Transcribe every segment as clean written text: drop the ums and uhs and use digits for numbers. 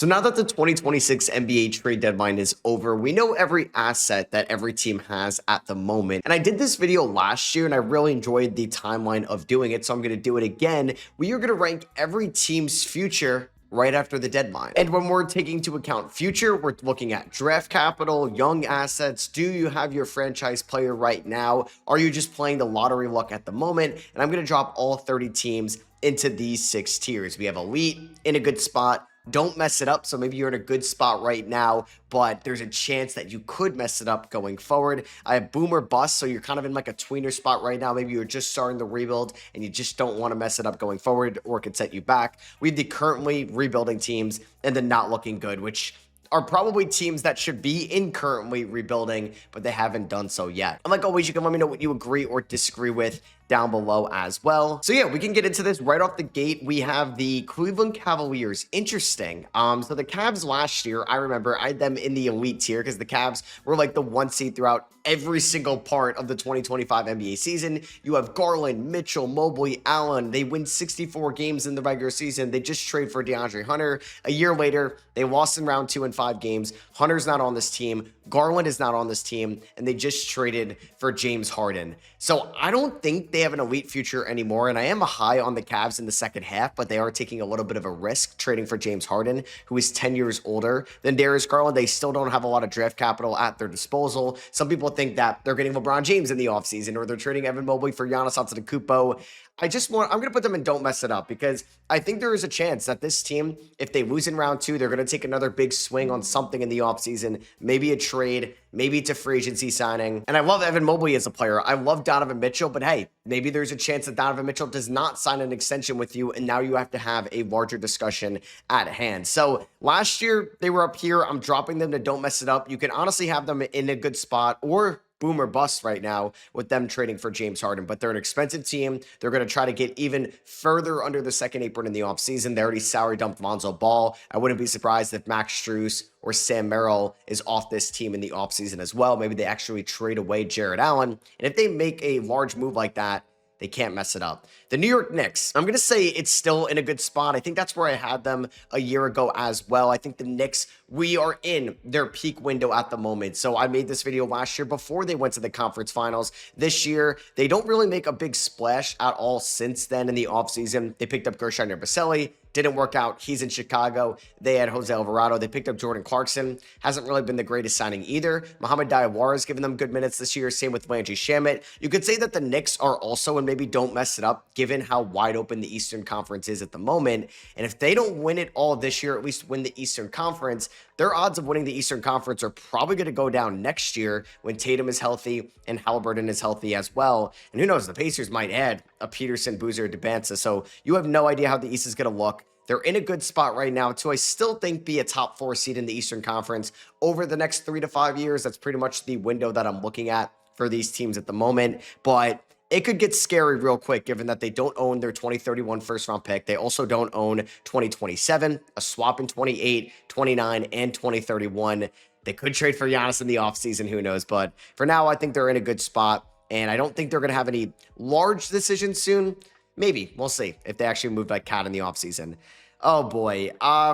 So now that the 2026 NBA trade deadline is over, we know every asset that every team has at the moment. And I did this video last year and I really enjoyed the timeline of doing it. So I'm going to do it again. We are going to rank every team's future right after the deadline. And when we're taking into account future, we're looking at draft capital, young assets. Do you have your franchise player right now? Are you just playing the lottery luck at the moment? And I'm going to drop all 30 teams into these 6 tiers. We have elite, in a good spot, don't mess it up. So maybe you're in a good spot right now, but there's a chance that you could mess it up going forward. I have boom or bust. So you're kind of in like a tweener spot right now. Maybe you're just starting the rebuild and you just don't want to mess it up going forward, or it could set you back. We have the currently rebuilding teams and the not looking good, which are probably teams that should be in currently rebuilding, but they haven't done so yet. And like always, you can let me know what you agree or disagree with down below as well. So yeah, we can get into this right off the gate. We have the Cleveland Cavaliers. Interesting. So the Cavs last year, I remember I had them in the elite tier because the Cavs were like the 1 seed throughout every single part of the 2025 NBA season. You have Garland, Mitchell, Mobley, Allen. They win 64 games in the regular season. They just trade for DeAndre Hunter. A year later, they lost in round 2 in 5 games. Hunter's not on this team. Garland is not on this team, and they just traded for James Harden. So I don't think they have an elite future anymore, and I am high on the Cavs in the second half, but they are taking a little bit of a risk trading for James Harden, who is 10 years older than Darius Garland. They still don't have a lot of draft capital at their disposal. Some people think that they're getting LeBron James in the offseason, or they're trading Evan Mobley for Giannis Antetokounmpo. I'm going to put them in don't mess it up, because I think there is a chance that this team, if they lose in round 2, they're going to take another big swing on something in the offseason, maybe a trade, maybe it's a free agency signing. And I love Evan Mobley as a player. I love Donovan Mitchell, but hey, maybe there's a chance that Donovan Mitchell does not sign an extension with you, and now you have to have a larger discussion at hand. So last year, they were up here. I'm dropping them to don't mess it up. You can honestly have them in a good spot, or boom or bust right now with them trading for James Harden. But they're an expensive team. They're going to try to get even further under the second apron in the offseason. They already salary dumped Lonzo Ball. I wouldn't be surprised if Max Strus or Sam Merrill is off this team in the offseason as well. Maybe they actually trade away Jared Allen. And if they make a large move like that, they can't mess it up. The New York Knicks, I'm going to say it's still in a good spot. I think that's where I had them a year ago as well. I think the Knicks, we are in their peak window at the moment. So I made this video last year before they went to the conference finals. This year, they don't really make a big splash at all since then in the offseason. They picked up Gershon Yabusele. Didn't work out. He's in Chicago. They had Jose Alvarado. They picked up Jordan Clarkson. Hasn't really been the greatest signing either. Mohamed Diawara has given them good minutes this year. Same with Landry Shamet. You could say that the Knicks are also, and maybe don't mess it up, given how wide open the Eastern Conference is at the moment. And if they don't win it all this year, at least win the Eastern Conference, their odds of winning the Eastern Conference are probably going to go down next year when Tatum is healthy and Halliburton is healthy as well. And who knows, the Pacers might add a Peterson, Boozer, Debanza. So you have no idea how the East is going to look. They're in a good spot right now to, I still think, be a top 4 seed in the Eastern Conference over the next 3 to 5 years. That's pretty much the window that I'm looking at for these teams at the moment. But it could get scary real quick, given that they don't own their 2031 first-round pick. They also don't own 2027, a swap in 28, 29, and 2031. They could trade for Giannis in the offseason, who knows? But for now, I think they're in a good spot, and I don't think they're going to have any large decisions soon. Maybe. We'll see if they actually move like Cat in the offseason. Oh, boy.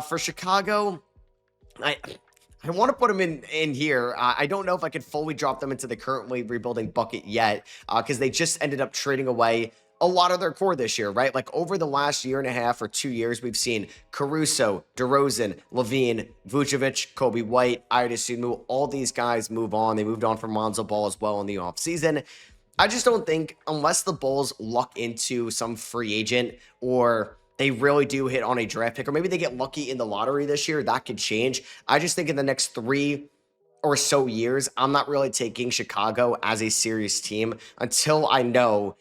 For Chicago, I want to put them in here. I don't know if I could fully drop them into the currently rebuilding bucket yet, because they just ended up trading away a lot of their core this year, right? Like over the last year and a half or 2 years, we've seen Caruso, DeRozan, Levine, Vucevic, Kobe White, Adebayo, all these guys move on. They moved on from Lonzo Ball as well in the offseason. I just don't think, unless the Bulls luck into some free agent, or they really do hit on a draft pick, or maybe they get lucky in the lottery this year, that could change. I just think in the next 3 or so years, I'm not really taking Chicago as a serious team until I know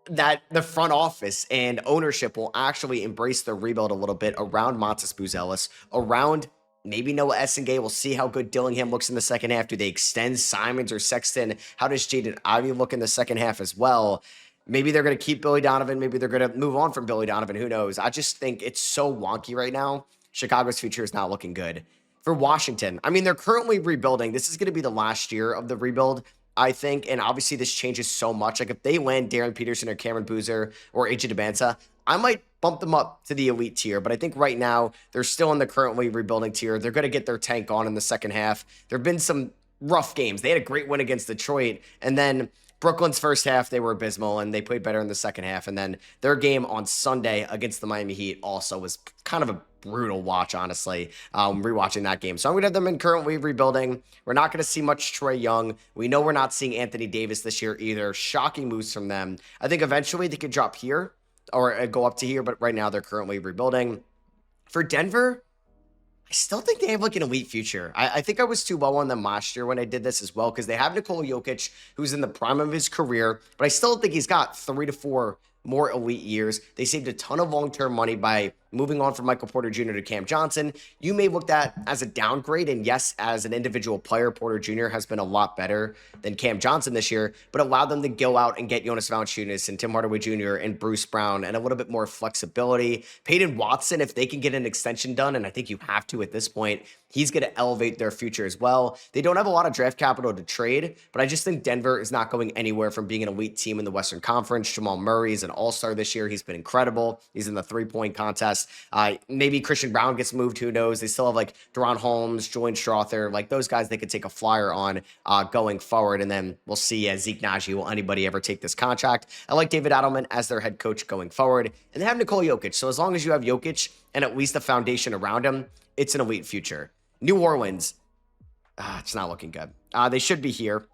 that the front office and ownership will actually embrace the rebuild a little bit around Montes Buzelis, around maybe Noah Essengay. We'll see how good Dillingham looks in the second half. Do they extend Simons or Sexton? How does Jaden Ivey look in the second half as well? Maybe they're going to keep Billy Donovan. Maybe they're going to move on from Billy Donovan. Who knows? I just think it's so wonky right now. Chicago's future is not looking good. For Washington, I mean, they're currently rebuilding. This is going to be the last year of the rebuild, I think. And obviously this changes so much. Like if they land Darren Peterson or Cameron Boozer or AJ Debanza, I might bump them up to the elite tier. But I think right now they're still in the currently rebuilding tier. They're going to get their tank on in the second half. There have been some rough games. They had a great win against Detroit, and then Brooklyn's first half, they were abysmal, and they played better in the second half. And then their game on Sunday against the Miami Heat also was kind of a brutal watch, honestly, rewatching that game. So I'm going to have them in currently rebuilding. We're not going to see much Trae Young. We know we're not seeing Anthony Davis this year either. Shocking moves from them. I think eventually they could drop here or go up to here, but right now they're currently rebuilding. For Denver, I still think they have like an elite future. I think I was too low on them last year when I did this as well, because they have Nikola Jokic, who's in the prime of his career, but I still think he's got 3 to 4 more elite years. They saved a ton of long-term money by moving on from Michael Porter Jr. to Cam Johnson. You may look at that as a downgrade, and yes, as an individual player, Porter Jr. has been a lot better than Cam Johnson this year, but allowed them to go out and get Jonas Valanciunas and Tim Hardaway Jr. and Bruce Brown and a little bit more flexibility. Peyton Watson, if they can get an extension done, and I think you have to at this point, he's going to elevate their future as well. They don't have a lot of draft capital to trade, but I just think Denver is not going anywhere from being an elite team in the Western Conference. Jamal Murray is an all-star this year. He's been incredible. He's in the three-point contest. Maybe Christian Brown gets moved. Who knows? They still have like Deron Holmes, Julian Strother, like those guys they could take a flyer on going forward. And then we'll see Zeke Nagy, will anybody ever take this contract? I like David Adelman as their head coach going forward. And they have Nikola Jokic. So as long as you have Jokic and at least a foundation around him, it's an elite future. New Orleans, it's not looking good. They should be here.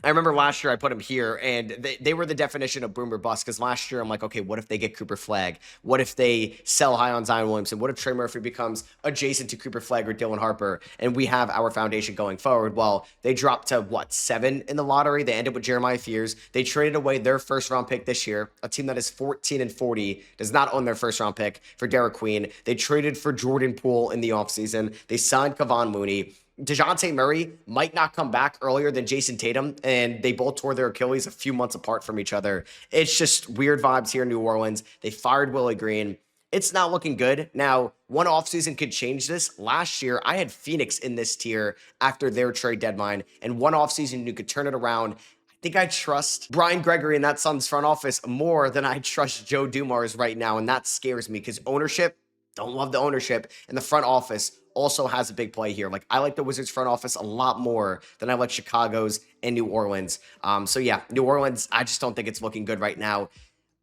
I remember last year I put them here, and they were the definition of boom or bust, because last year I'm like, okay, what if they get Cooper Flagg? What if they sell high on Zion Williamson? What if Trey Murphy becomes adjacent to Cooper Flagg or Dylan Harper, and we have our foundation going forward? Well, they dropped to, 7 in the lottery? They ended with Jeremiah Fears. They traded away their first-round pick this year, a team that is 14-40, does not own their first-round pick, for Derek Queen. They traded for Jordan Poole in the offseason. They signed Kevon Looney. DeJounte Murray might not come back earlier than Jason Tatum, and they both tore their Achilles a few months apart from each other. It's just weird vibes here in New Orleans. They fired Willie Green. It's not looking good. Now, one offseason could change this. Last year, I had Phoenix in this tier after their trade deadline, and one offseason you could turn it around. I think I trust Brian Gregory and that Suns front office more than I trust Joe Dumars right now, and that scares me because ownership, don't love the ownership, and the front office also has a big play here. Like, I like the Wizards front office a lot more than I like Chicago's and New Orleans. So yeah, New Orleans, I just don't think it's looking good right now.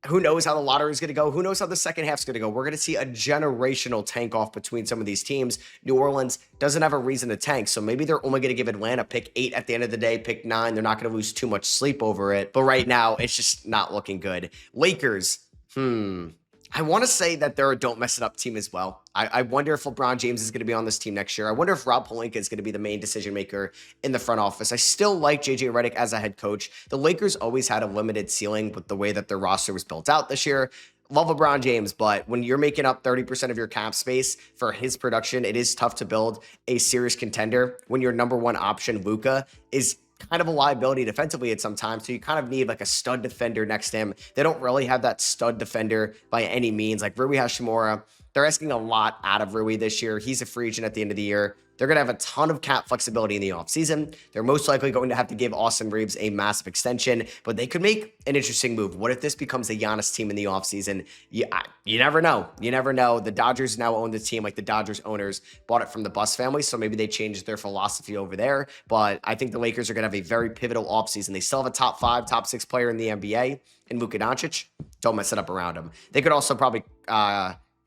Who knows how the lottery is going to go? Who knows how the second half is going to go? We're going to see a generational tank off between some of these teams. New Orleans doesn't have a reason to tank, so maybe they're only going to give Atlanta pick 8 at the end of the day, pick 9. They're not going to lose too much sleep over it. But right now, it's just not looking good. Lakers, I want to say that they're a don't mess it up team as well. I wonder if LeBron James is going to be on this team next year. I wonder if Rob Pelinka is going to be the main decision maker in the front office. I still like JJ Redick as a head coach. The Lakers always had a limited ceiling with the way that their roster was built out this year. Love LeBron James, but when you're making up 30% of your cap space for his production, it is tough to build a serious contender when your number one option, Luka, is kind of a liability defensively at some time. So you kind of need like a stud defender next to him. They don't really have that stud defender by any means. Like Rui Hashimura, they're asking a lot out of Rui this year. He's a free agent at the end of the year. They're going to have a ton of cap flexibility in the offseason. They're most likely going to have to give Austin Reeves a massive extension, but they could make an interesting move. What if this becomes a Giannis team in the offseason? You never know. You never know. The Dodgers now own the team. Like, the Dodgers owners bought it from the Buss family, so maybe they changed their philosophy over there. But I think the Lakers are going to have a very pivotal offseason. They still have a top 5, top 6 player in the NBA in Luka Doncic. Don't mess it up around him. They could also probably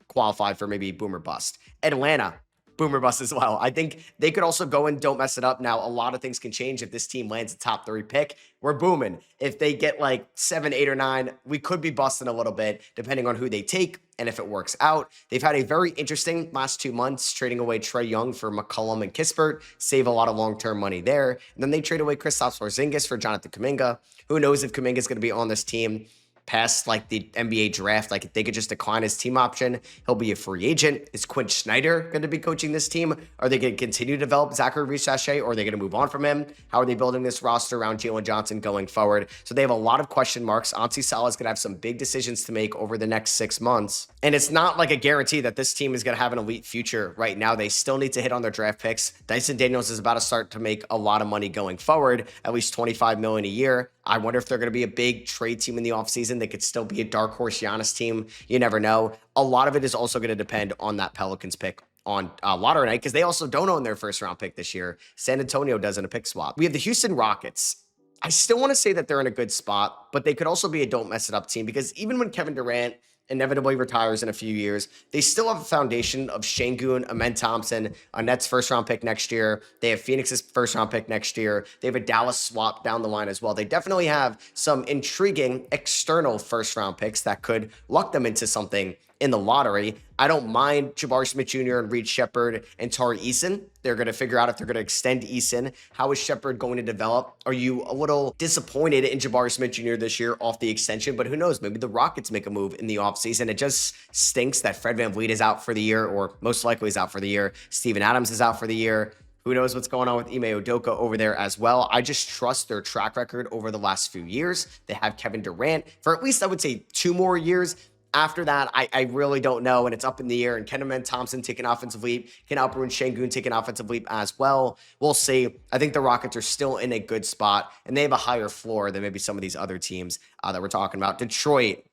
qualify for maybe boom or bust. Atlanta, boom or bust as well. I think they could also go and don't mess it up. Now, a lot of things can change if this team lands a top 3 pick. We're booming. If they get like 7, 8, or 9, we could be busting a little bit depending on who they take and if it works out. They've had a very interesting last 2 months, trading away Trae Young for McCollum and Kispert, save a lot of long-term money there. And then they trade away Kristaps Porzingis for Jonathan Kuminga. Who knows if Kuminga is going to be on this team past like the NBA draft? Like, if they could just decline his team option, he'll be a free agent. Is Quinn Snyder going to be coaching this team? Are they going to continue to develop Zachary Reese-Sachet, or are they going to move on from him? How are they building this roster around Jalen Johnson going forward? So they have a lot of question marks. Ansi Salah is going to have some big decisions to make over the next 6 months. And it's not like a guarantee that this team is going to have an elite future right now. They still need to hit on their draft picks. Dyson Daniels is about to start to make a lot of money going forward, at least $25 million a year. I wonder if they're going to be a big trade team in the offseason. They could still be a dark horse Giannis team. You never know. A lot of it is also going to depend on that Pelicans pick on lottery night, because they also don't own their first round pick this year. San Antonio does in a pick swap. We have the Houston Rockets. I still want to say that they're in a good spot, but they could also be a don't mess it up team, because even when Kevin Durant inevitably retires in a few years, they still have a foundation of Şengün, Amen Thompson, a Nets first round pick next year. They have Phoenix's first round pick next year. They have a Dallas swap down the line as well. They definitely have some intriguing external first round picks that could luck them into something in the lottery. I don't mind Jabari Smith Jr. and Reed Shepherd and Tari Eason. They're going to figure out if they're going to extend Eason. How is Shepherd going to develop? Are you a little disappointed in Jabari Smith Jr. this year off the extension? But who knows? Maybe the Rockets make a move in the offseason. It just stinks that Fred VanVleet is out for the year, or most likely is out for the year. Steven Adams is out for the year. Who knows what's going on with Ime Udoka over there as well. I just trust their track record over the last few years. They have Kevin Durant for at least, I would say, 2 more years. After that, I really don't know, and it's up in the air. And Amen Thompson take an offensive leap. Can Alperen Şengün take an offensive leap as well? We'll see. I think the Rockets are still in a good spot, and they have a higher floor than maybe some of these other teams that we're talking about. Detroit.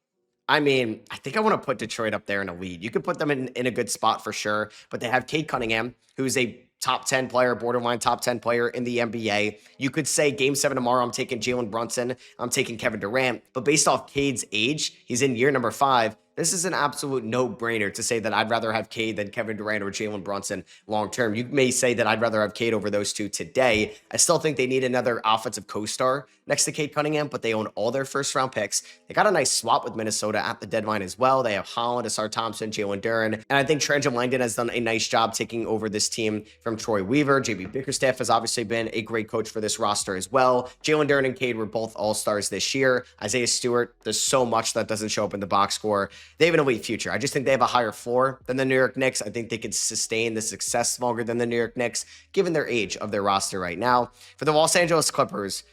I mean, I think I want to put Detroit up there in a lead. You could put them in a good spot for sure, but they have Cade Cunningham, who's a top 10 player, borderline top 10 player in the NBA. You could say game 7 tomorrow, I'm taking Jalen Brunson, I'm taking Kevin Durant, but based off Cade's age, he's in year number 5. This is an absolute no-brainer to say that I'd rather have Cade than Kevin Durant or Jalen Brunson long-term. You may say that I'd rather have Cade over those two today. I still think they need another offensive co-star next to Cade Cunningham, but they own all their first-round picks. They got a nice swap with Minnesota at the deadline as well. They have Holland, Asar Thompson, Jalen Duren, and I think Trent Langdon has done a nice job taking over this team from Troy Weaver. JB Bickerstaff has obviously been a great coach for this roster as well. Jalen Duren and Cade were both all-stars this year. Isaiah Stewart, there's so much that doesn't show up in the box score. They have an elite future. I just think they have a higher floor than the New York Knicks. I think they could sustain the success longer than the New York Knicks, given their age of their roster right now. For the Los Angeles Clippers,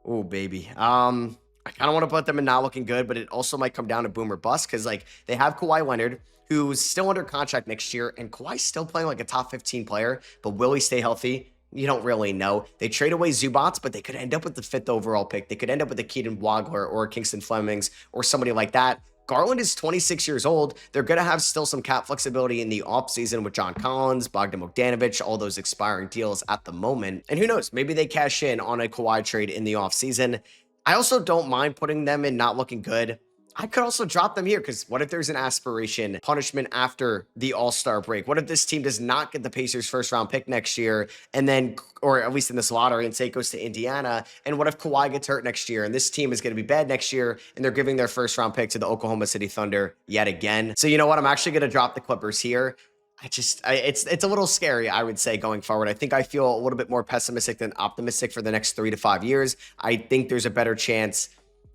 oh, baby. I kind of want to put them in not looking good, but it also might come down to boom or bust, because like they have Kawhi Leonard, who's still under contract next year, and Kawhi's still playing like a top 15 player, but will he stay healthy? You don't really know. They trade away Zubats, but they could end up with the 5th overall pick. They could end up with a Keaton Wagler or a Kingston Flemings or somebody like that. Garland is 26 years old. They're going to have still some cap flexibility in the offseason with John Collins, Bogdan Bogdanovic, all those expiring deals at the moment. And who knows, maybe they cash in on a Kawhi trade in the offseason. I also don't mind putting them in not looking good. I could also drop them here, because what if there's an aspiration punishment after the All-Star break? What if this team does not get the Pacers' first-round pick next year, and then, or at least in this lottery, and say it goes to Indiana? And what if Kawhi gets hurt next year, and this team is going to be bad next year, and they're giving their first-round pick to the Oklahoma City Thunder yet again? So you know what? I'm actually going to drop the Clippers here. It's a little scary, I would say, going forward. I think I feel a little bit more pessimistic than optimistic for the next 3 to 5 years. I think there's a better chance.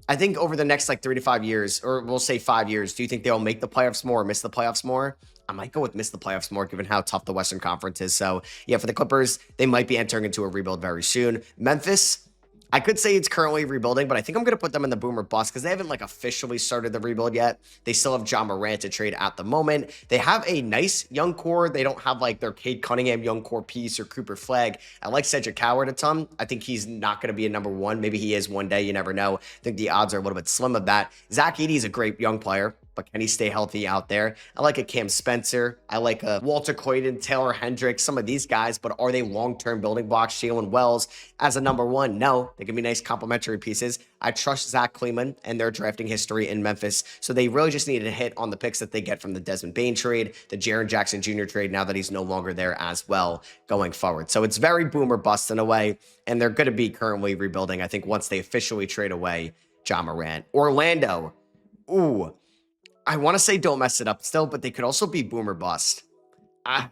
I think over the next like 3 to 5 years, or we'll say 5 years, do you think they'll make the playoffs more or miss the playoffs more? I might go with miss the playoffs more, given how tough the Western Conference is. So yeah, for the Clippers, they might be entering into a rebuild very soon. Memphis, I could say it's currently rebuilding, but I think I'm going to put them in the boom or bust, because they haven't like officially started the rebuild yet. They still have John Morant to trade at the moment. They have a nice young core. They don't have like their Cade Cunningham young core piece or Cooper Flag. I like Cedric Howard a ton. I think he's not going to be a number 1. Maybe he is one day. You never know. I think the odds are a little bit slim of that. Zach Edey is a great young player, but can he stay healthy out there? I like a Cam Spencer. I like a Walter Clayton, Taylor Hendricks, some of these guys, but are they long-term building blocks? Jalen Wells as a number 1? No. They can be nice complementary pieces. I trust Zach Kleiman and their drafting history in Memphis, so they really just needed to hit on the picks that they get from the Desmond Bane trade, the Jaren Jackson Jr. trade, now that he's no longer there as well going forward. So it's very boom or bust in a way, and they're going to be currently rebuilding, I think, once they officially trade away John Morant. Orlando. Ooh. I want to say don't mess it up still, but they could also be boom or bust.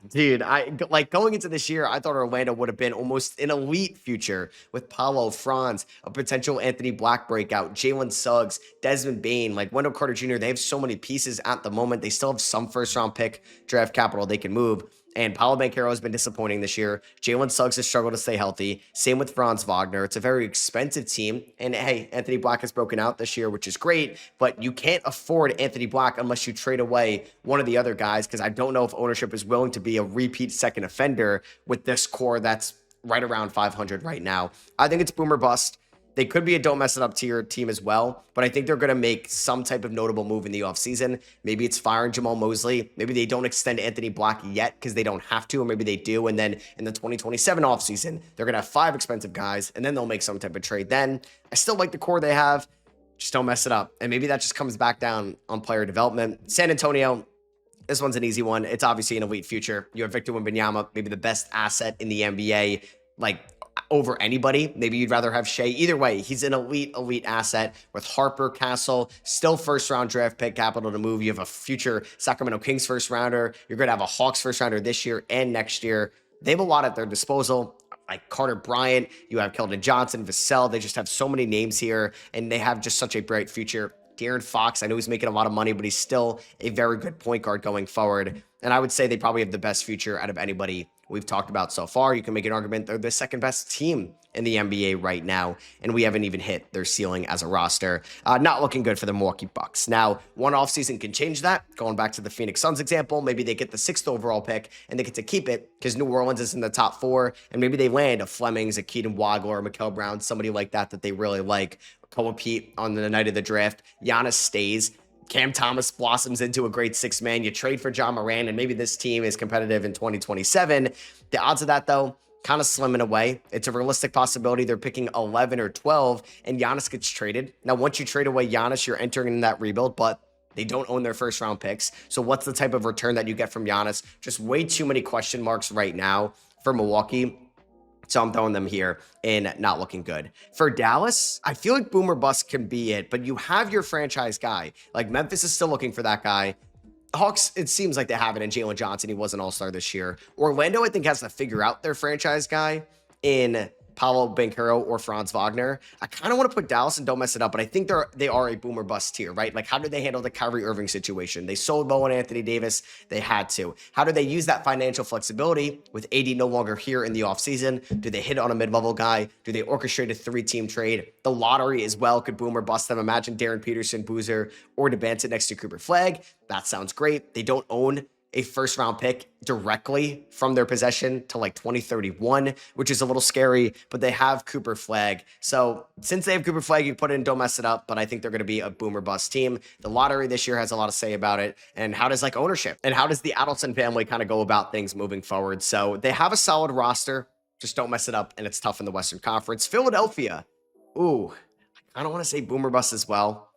Dude, I like going into this year, I thought Orlando would have been almost an elite future with Paulo, Franz, a potential Anthony Black breakout, Jalen Suggs, Desmond Bane, like Wendell Carter Jr. They have so many pieces at the moment. They still have some first-round pick draft capital they can move. And Paolo Banchero has been disappointing this year. Jalen Suggs has struggled to stay healthy. Same with Franz Wagner. It's a very expensive team. And hey, Anthony Black has broken out this year, which is great. But you can't afford Anthony Black unless you trade away one of the other guys, because I don't know if ownership is willing to be a repeat second offender with this core that's right around 500 right now. I think it's boom or bust. They could be a don't mess it up tier team as well, but I think they're going to make some type of notable move in the offseason. Maybe it's firing Jamal Mosley. Maybe they don't extend Anthony Black yet because they don't have to, or maybe they do. And then in the 2027 offseason, they're going to have 5 expensive guys, and then they'll make some type of trade. Then I still like the core they have. Just don't mess it up. And maybe that just comes back down on player development. San Antonio, this one's an easy one. It's obviously an elite future. You have Victor Wembanyama, maybe the best asset in the NBA, like over anybody. Maybe you'd rather have Shea. Either way, he's an elite asset with Harper, Castle, still first-round draft pick capital to move. You have a future Sacramento Kings first-rounder. You're going to have a Hawks first-rounder this year and next year. They have a lot at their disposal. Like Carter Bryant, you have Keldon Johnson, Vassell. They just have so many names here, and they have just such a bright future. De'Aaron Fox, I know he's making a lot of money, but he's still a very good point guard going forward. And I would say they probably have the best future out of anybody we've talked about so far. You can make an argument they're the second best team in the NBA right now, and we haven't even hit their ceiling as a roster. Not looking good for the Milwaukee Bucks. Now, one offseason can change that. Going back to the Phoenix Suns example, maybe they get the 6th overall pick, and they get to keep it because New Orleans is in the top 4, and maybe they land a Flemings, a Keaton Waddle, or Mikael Brown, somebody like that they really like. Koa Pete on the night of the draft. Giannis stays. Cam Thomas blossoms into a great 6-man. You trade for John Moran, and maybe this team is competitive in 2027. The odds of that, though, kind of slim in a way. It's a realistic possibility. They're picking 11 or 12, and Giannis gets traded. Now, once you trade away Giannis, you're entering in that rebuild, but they don't own their first-round picks. So what's the type of return that you get from Giannis? Just way too many question marks right now for Milwaukee. So I'm throwing them here and not looking good. For Dallas, I feel like boomer bust can be it, but you have your franchise guy. Like Memphis is still looking for that guy. Hawks, it seems like they have it in Jalen Johnson. He was an all-star this year. Orlando, I think, has to figure out their franchise guy in Paolo Banchero or Franz Wagner. I kind of want to put Dallas and don't mess it up, but I think they are a boomer bust tier, right? Like, how did they handle the Kyrie Irving situation? They sold Mo and Anthony Davis. They had to. How do they use that financial flexibility with AD no longer here in the offseason? Do they hit on a mid-level guy? Do they orchestrate a 3-team trade? The lottery as well could boomer bust them. Imagine Darren Peterson, Boozer, or DeBanton next to Cooper Flag. That sounds great. They don't own a first-round pick directly from their possession to like 2031, which is a little scary, but they have Cooper Flag. So since they have Cooper Flag, you put it in, don't mess it up, but I think they're going to be a boomer bust team. The lottery this year has a lot to say about it, and how does like ownership, and how does the Adelson family kind of go about things moving forward? So they have a solid roster, just don't mess it up, and it's tough in the Western Conference. Philadelphia, ooh, I don't want to say boomer bust as well.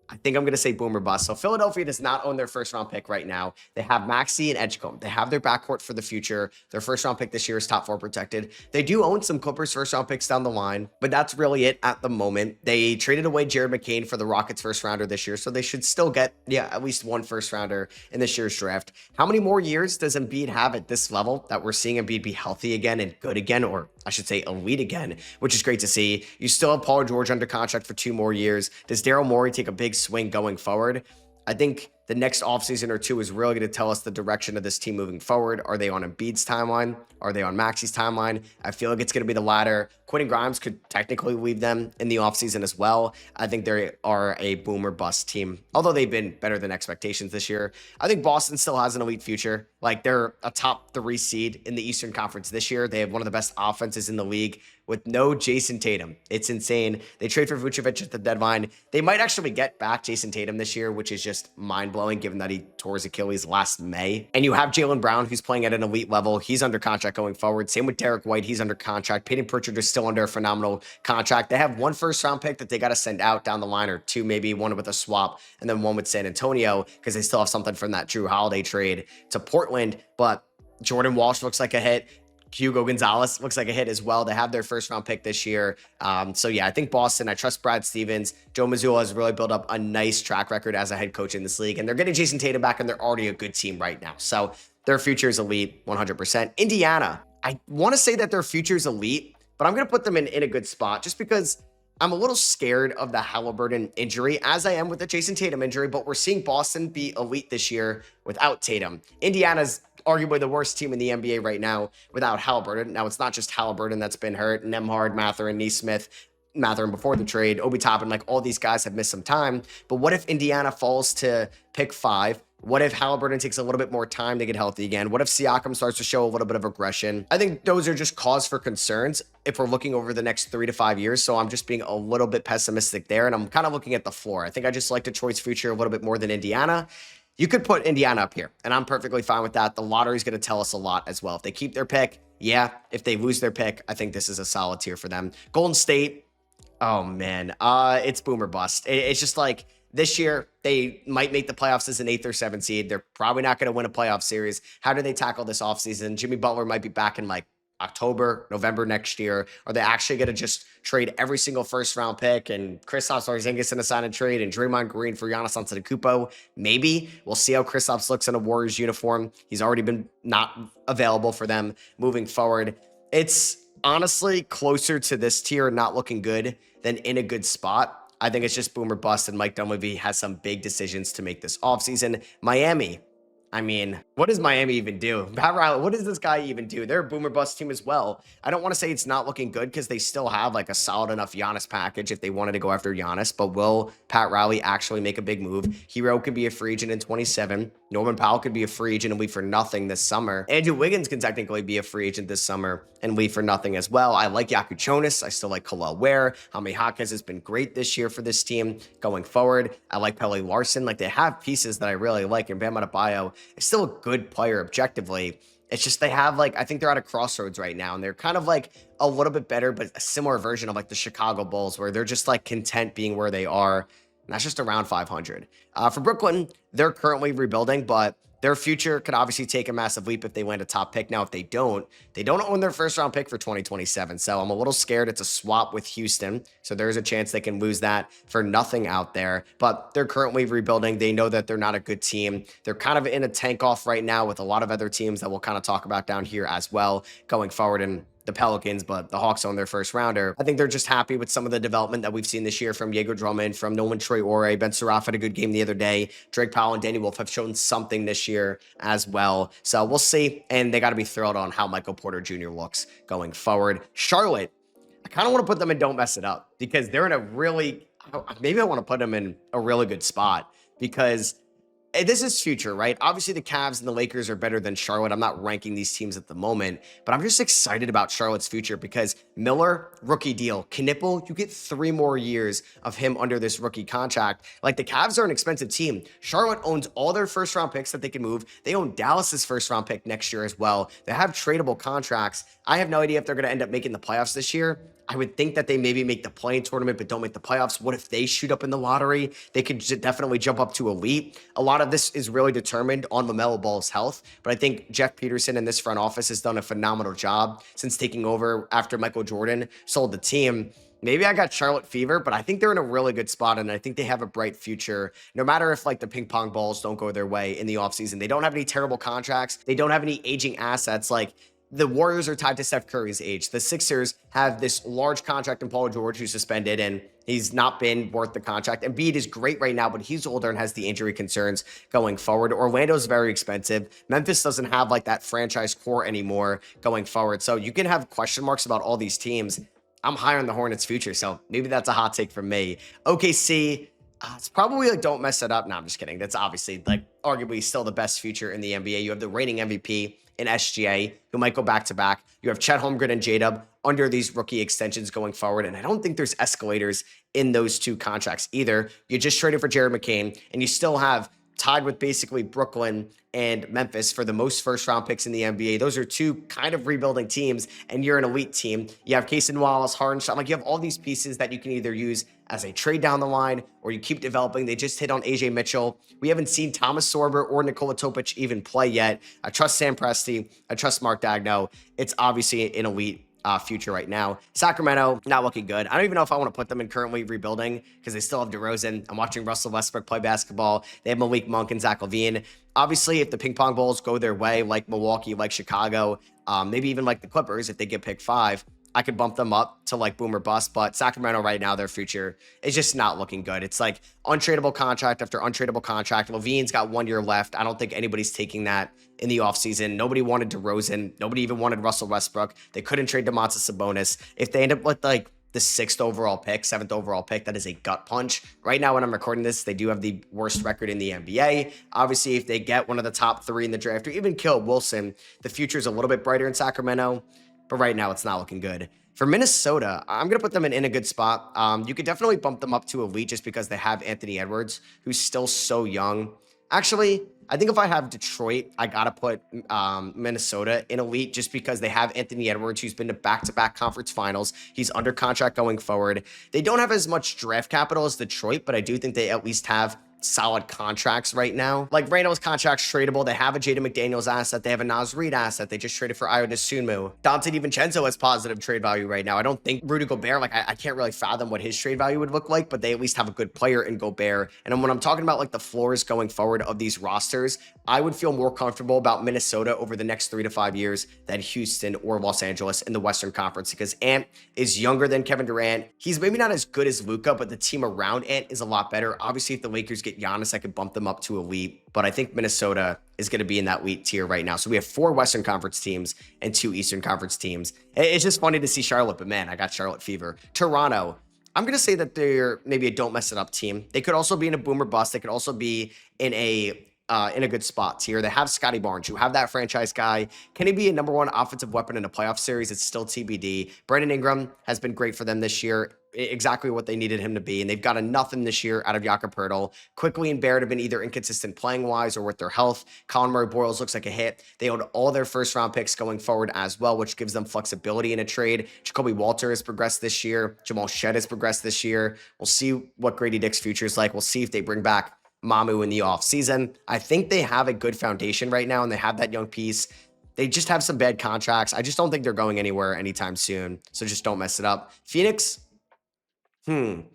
I think I'm going to say boomer bust. So Philadelphia does not own their first-round pick right now. They have Maxey and Edgecombe. They have their backcourt for the future. Their first-round pick this year is top 4 protected. They do own some Clippers first-round picks down the line, but that's really it at the moment. They traded away Jared McCain for the Rockets first-rounder this year, so they should still get, at least one first-rounder in this year's draft. How many more years does Embiid have at this level that we're seeing Embiid be healthy again and good again, or I should say elite again, which is great to see. You still have Paul George under contract for 2 more years. Does Daryl Morey take a big swing going forward? I think the next offseason or 2 is really going to tell us the direction of this team moving forward. Are they on Embiid's timeline? Are they on Maxey's timeline? I feel like it's going to be the latter. Quentin Grimes could technically leave them in the offseason as well. I think they are a boomer bust team, although they've been better than expectations this year. I think Boston still has an elite future. Like, they're a top 3 seed in the Eastern Conference this year. They have one of the best offenses in the league with no Jason Tatum. It's insane. They trade for Vucevic at the deadline. They might actually get back Jason Tatum this year, which is just mind-blowing given that he tore his Achilles last May. And you have Jaylen Brown, who's playing at an elite level. He's under contract going forward. Same with Derek White. He's under contract. Peyton Pritchard is still under a phenomenal contract. They have 1 first-round pick that they got to send out down the line, or 2 maybe, 1 with a swap, and then 1 with San Antonio, because they still have something from that Drew Holiday trade to Portland. But Jordan Walsh looks like a hit. Hugo Gonzalez looks like a hit as well. They have their first-round pick this year. So yeah, I think Boston, I trust Brad Stevens. Joe Mazzulla has really built up a nice track record as a head coach in this league, and they're getting Jason Tatum back, and they're already a good team right now. So their future is elite, 100%. Indiana, I want to say that their future is elite, but I'm going to put them in a good spot just because I'm a little scared of the Halliburton injury, as I am with the Jason Tatum injury, but we're seeing Boston be elite this year without Tatum. Indiana's arguably the worst team in the NBA right now without Halliburton. Now, it's not just Halliburton that's been hurt. Nembhard, Mathurin, Nesmith, Mathurin before the trade, Obi Toppin, like all these guys have missed some time. But what if Indiana falls to pick 5 What if Halliburton takes a little bit more time to get healthy again? What if Siakam starts to show a little bit of aggression? I think those are just cause for concerns if we're looking over the next 3 to 5 years. So I'm just being a little bit pessimistic there. And I'm kind of looking at the floor. I think I just like Detroit's future a little bit more than Indiana. You could put Indiana up here, and I'm perfectly fine with that. The lottery is going to tell us a lot as well. If they keep their pick, yeah. If they lose their pick, I think this is a solid tier for them. Golden State, oh man, it's boom or bust. It's just like this year, they might make the playoffs as an 8th or 7th seed. They're probably not going to win a playoff series. How do they tackle this offseason? Jimmy Butler might be back in like October, November next year. Are they actually going to just trade every single first-round pick and Kristaps Porzingis in a sign and trade and Draymond Green for Giannis Antetokounmpo? Maybe. We'll see how Kristaps looks in a Warriors uniform. He's already been not available for them moving forward. It's honestly closer to this tier, not looking good, than in a good spot. I think it's just boom or bust, and Mike Dunleavy has some big decisions to make this offseason. Miami. I mean, what does Miami even do? Pat Riley, what does this guy even do? They're a boom or bust team as well. I don't want to say it's not looking good because they still have like a solid enough Giannis package if they wanted to go after Giannis, but will Pat Riley actually make a big move? Hero could be a free agent in 27. Norman Powell could be a free agent and leave for nothing this summer. Andrew Wiggins can technically be a free agent this summer and leave for nothing as well. I like Yaku Jonas. I still like Khalil Ware. Jaime Hawkins has been great this year for this team going forward. I like Pele Larson. Like, they have pieces that I really like, and Bam Adebayo is still a good player objectively. It's just they have like, I think they're at a crossroads right now, and they're kind of like a little bit better, but a similar version of like the Chicago Bulls, where they're just like content being where they are. And that's just around 500. For Brooklyn, they're currently rebuilding, but their future could obviously take a massive leap if they land a top pick. Now, if they don't own their first round pick for 2027. So I'm a little scared it's a swap with Houston. So there's a chance they can lose that for nothing out there. But they're currently rebuilding. They know that they're not a good team. They're kind of in a tank off right now with a lot of other teams that we'll kind of talk about down here as well going forward. And the Pelicans, but the Hawks own their first rounder. I think they're just happy with some of the development that we've seen this year from Jaeger Drummond, from Nolan Traore. Ben Seraph had a good game the other day. Drake Powell and Danny Wolf have shown something this year as well. So we'll see. And they got to be thrilled on how Michael Porter Jr. looks going forward. Charlotte, I kind of want to put them in don't mess it up, because they're in a really, maybe I want to put them in a really good spot, because this is future, right? Obviously, the Cavs and the Lakers are better than Charlotte. I'm not ranking these teams at the moment, but I'm just excited about Charlotte's future because Miller, rookie deal. Knipple, you get 3 more years of him under this rookie contract. Like, the Cavs are an expensive team. Charlotte owns all their first-round picks that they can move. They own Dallas's first-round pick next year as well. They have tradable contracts. I have no idea if they're going to end up making the playoffs this year. I would think that they maybe make the play-in tournament, but don't make the playoffs. What if they shoot up in the lottery? They could definitely jump up to elite. A lot of this is really determined on LaMelo Ball's health, but I think Jeff Peterson and this front office has done a phenomenal job since taking over after Michael Jordan sold the team. Maybe I got Charlotte fever, but I think they're in a really good spot, and I think they have a bright future. No matter if like the ping pong balls don't go their way in the offseason, they don't have any terrible contracts. They don't have any aging assets. Like, the Warriors are tied to Steph Curry's age. The Sixers have this large contract in Paul George, who's suspended, and he's not been worth the contract. Embiid is great right now, but he's older and has the injury concerns going forward. Orlando's very expensive. Memphis doesn't have like that franchise core anymore going forward. So you can have question marks about all these teams. I'm high on the Hornets' future, so maybe that's a hot take from me. OKC, it's probably like don't mess it up. No, I'm just kidding. That's obviously like arguably still the best future in the NBA. You have the reigning MVP in SGA, who might go back-to-back. You have Chet Holmgren and J-Dub under these rookie extensions going forward, and I don't think there's escalators in those 2 contracts either. You just traded for Jared McCain, and you still have tied with basically Brooklyn and Memphis for the most first-round picks in the NBA. Those are 2 kind of rebuilding teams, and you're an elite team. You have Cason Wallace, Hardenstein. Like, you have all these pieces that you can either use as a trade down the line or you keep developing. They just hit on AJ Mitchell. We haven't seen Thomas Sorber or Nikola Topic even play yet. I trust Sam Presti. I trust Mark Daigneault. It's obviously an elite future right now. Sacramento, not looking good. I don't even know if I want to put them in currently rebuilding because they still have DeRozan. I'm watching Russell Westbrook play basketball. They have Malik Monk and Zach LaVine. Obviously, if the ping pong balls go their way, like Milwaukee, like Chicago, maybe even like the Clippers, if they get pick 5, I could bump them up to like boom or bust, but Sacramento right now, their future is just not looking good. It's like untradeable contract after untradeable contract. LaVine's got 1 year left. I don't think anybody's taking that in the offseason. Nobody wanted DeRozan. Nobody even wanted Russell Westbrook. They couldn't trade DeMontis Sabonis. If they end up with like the 6th overall pick, 7th overall pick. That is a gut punch. Right now, when I'm recording this, they do have the worst record in the NBA. Obviously, if they get one of the top 3 in the draft or even Caleb Wilson, the future is a little bit brighter in Sacramento. But right now, it's not looking good. For Minnesota, I'm going to put them in a good spot. You could definitely bump them up to elite just because they have Anthony Edwards, who's still so young. Actually, I think if I have Detroit, I got to put Minnesota in elite just because they have Anthony Edwards, who's been to back-to-back conference finals. He's under contract going forward. They don't have as much draft capital as Detroit, but I do think they at least have solid contracts right now. Like Randall's contract's tradable. They have a Jaden McDaniels asset. They have a Naz Reid asset. They just traded for Ayo Dosunmu. Dante DiVincenzo has positive trade value right now. I don't think Rudy Gobert, like I can't really fathom what his trade value would look like, but they at least have a good player in Gobert. And when I'm talking about like the floors going forward of these rosters, I would feel more comfortable about Minnesota over the next 3 to 5 years than Houston or Los Angeles in the Western Conference because Ant is younger than Kevin Durant. He's maybe not as good as Luka, but the team around Ant is a lot better. Obviously, if the Lakers get Giannis, I could bump them up to elite, but I think Minnesota is going to be in that elite tier right now. So we have 4 Western Conference teams and 2 Eastern Conference teams. It's just funny to see Charlotte, but man, I got Charlotte fever. Toronto, I'm going to say that they're maybe a don't mess it up team. They could also be in a boom or bust. They could also be in a good spot tier. They have Scotty Barnes. You have that franchise guy. Can he be a number 1 offensive weapon in a playoff series? It's still TBD. Brandon Ingram has been great for them this year. Exactly what they needed him to be. And they've gotten nothing this year out of Jakob Poeltl. Quickly and Barrett have been either inconsistent playing wise or with their health. Colin Murray-Boyles looks like a hit. They own all their first round picks going forward as well, which gives them flexibility in a trade. Jacoby Walter has progressed this year. Jamal Shead has progressed this year. We'll see what Grady Dick's future is like. We'll see if they bring back Mamu in the offseason. I think they have a good foundation right now and they have that young piece. They just have some bad contracts. I just don't think they're going anywhere anytime soon. So just don't mess it up. Phoenix, I'm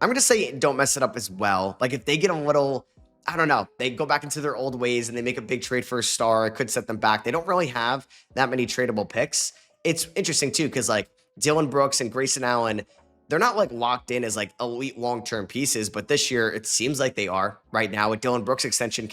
going to say don't mess it up as well. Like if they get a little, I don't know, they go back into their old ways and they make a big trade for a star, it could set them back. They don't really have that many tradable picks. It's interesting too because like Dylan Brooks and Grayson Allen, they're not like locked in as like elite long-term pieces, but this year it seems like they are right now. With Dylan Brooks extension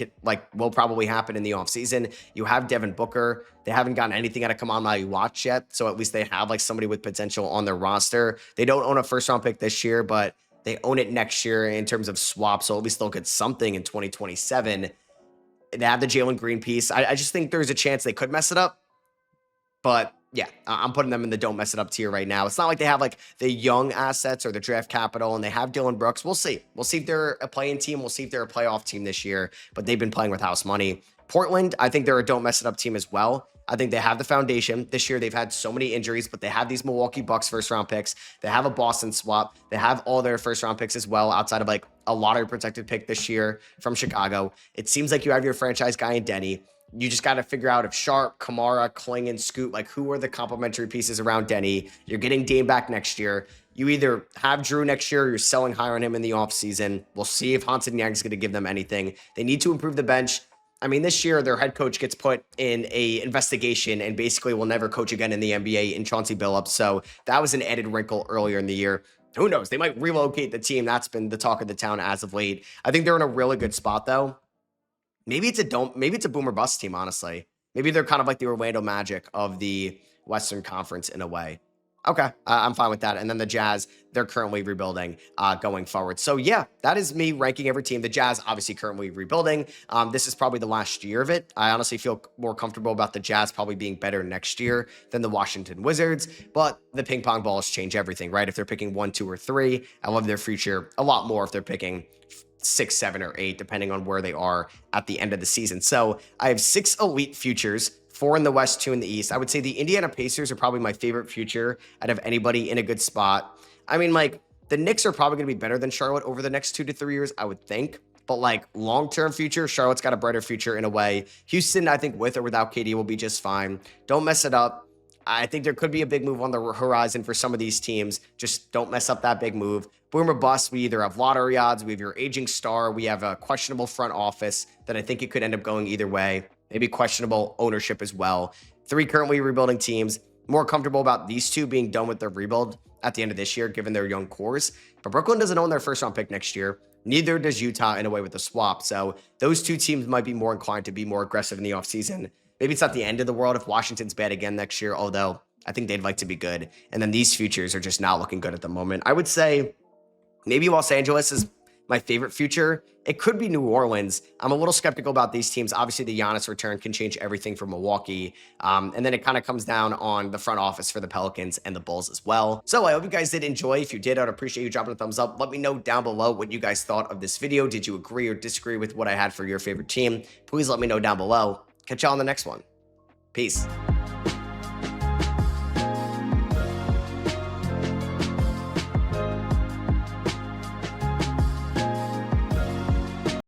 will probably happen in the offseason. You have Devin Booker. They haven't gotten anything out of Kamal Maliwatch yet, so at least they have like somebody with potential on their roster. They don't own a first-round pick this year, but they own it next year in terms of swap, so at least they'll get something in 2027. They have the Jalen Green piece. I just think there's a chance they could mess it up, but yeah, I'm putting them in the don't mess it up tier right now. It's not like they have like the young assets or the draft capital and they have Dylan Brooks. We'll see. We'll see if they're a playing team. We'll see if they're a playoff team this year, but they've been playing with house money. Portland, I think they're a don't mess it up team as well. I think they have the foundation. This year, they've had so many injuries, but they have these Milwaukee Bucks first-round picks. They have a Boston swap. They have all their first-round picks as well, outside of like a lottery-protected pick this year from Chicago. It seems like you have your franchise guy in Denny. You just got to figure out if Sharp, Kamara, Kling, and Scoot, like who are the complementary pieces around Denny. You're getting Dame back next year. You either have Drew next year or you're selling higher on him in the offseason. We'll see if Hansen Yang is going to give them anything. They need to improve the bench. I mean, this year, their head coach gets put in a investigation and basically will never coach again in the NBA in Chauncey Billups. So that was an added wrinkle earlier in the year. Who knows? They might relocate the team. That's been the talk of the town as of late. I think they're in a really good spot, though. Maybe it's a boom or bust team, honestly. Maybe they're kind of like the Orlando Magic of the Western Conference in a way. Okay, I'm fine with that. And then the Jazz, they're currently rebuilding going forward. So yeah, that is me ranking every team. The Jazz obviously currently rebuilding. This is probably the last year of it. I honestly feel more comfortable about the Jazz probably being better next year than the Washington Wizards. But the ping pong balls change everything, right? If they're picking 1, 2, or 3, I love their future a lot more if they're picking 6, 7, or 8, depending on where they are at the end of the season. So I have 6 elite futures, 4 in the West, 2 in the East. I would say the Indiana Pacers are probably my favorite future out of anybody in a good spot. I mean, like, the Knicks are probably going to be better than Charlotte over the next 2 to 3 years, I would think. But, like, long-term future, Charlotte's got a brighter future in a way. Houston, I think, with or without KD, will be just fine. Don't mess it up. I think there could be a big move on the horizon for some of these teams. Just don't mess up that big move. Boom or bust, we either have lottery odds, we have your aging star, we have a questionable front office that I think it could end up going either way. Maybe questionable ownership as well. 3 currently rebuilding teams. More comfortable about these 2 being done with their rebuild at the end of this year, given their young cores. But Brooklyn doesn't own their first-round pick next year. Neither does Utah in a way with the swap. So those 2 teams might be more inclined to be more aggressive in the offseason. Maybe it's not the end of the world if Washington's bad again next year, although I think they'd like to be good. And then these futures are just not looking good at the moment. I would say maybe Los Angeles is my favorite future. It could be New Orleans. I'm a little skeptical about these teams. Obviously, the Giannis return can change everything for Milwaukee. And then it kind of comes down on the front office for the Pelicans and the Bulls as well. So I hope you guys did enjoy. If you did, I'd appreciate you dropping a thumbs up. Let me know down below what you guys thought of this video. Did you agree or disagree with what I had for your favorite team? Please let me know down below. Catch y'all on the next one. Peace.